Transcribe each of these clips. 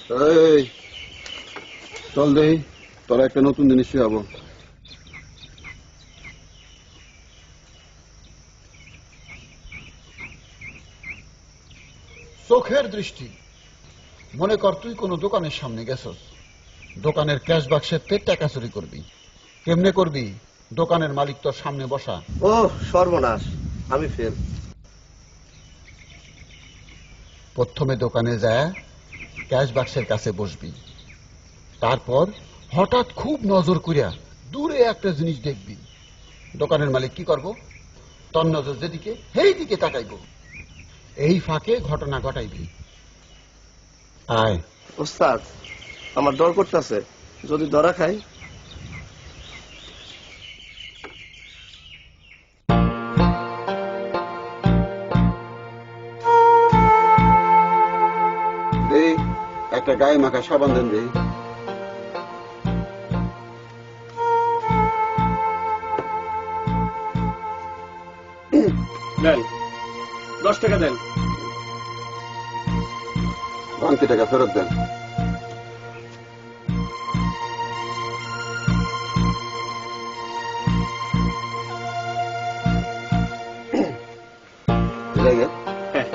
এই চল দেই, তোরা একটা নতুন জিনিস শিখাবো। চোখের দৃষ্টি। মনে কর তুই কোন দোকানের সামনে গেছস, দোকানের ক্যাশ বাক্সের টাকা চুরি করবি। কেমনে করবি? দোকানের মালিক তোর সামনে বসা। ও সর্বনাশ, আমি ফেল। প্রথমে দোকানে যায় ক্যাশ বাক্সের কাছে বসবি, তারপর হঠাৎ খুব নজর করিয়া দূরে একটা জিনিস দেখবি। দোকানের মালিক কি করব? তোর নজর যেদিকে সেই দিকে তাকাইব। এই ফাঁকে ঘটনা ঘটাইবি। আয়। ওস্তাদ, আমার ডর করতেছে, যদি ধরা খাই। দেই একটা গায়ে মাখা সাবান দেন দেই। দেন 10 টাকা দেন। ভাঙতি টাকা ফেরত দেন। হ্যাঁ।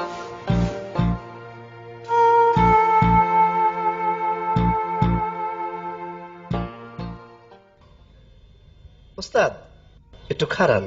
ওস্তাদ একটু খারান।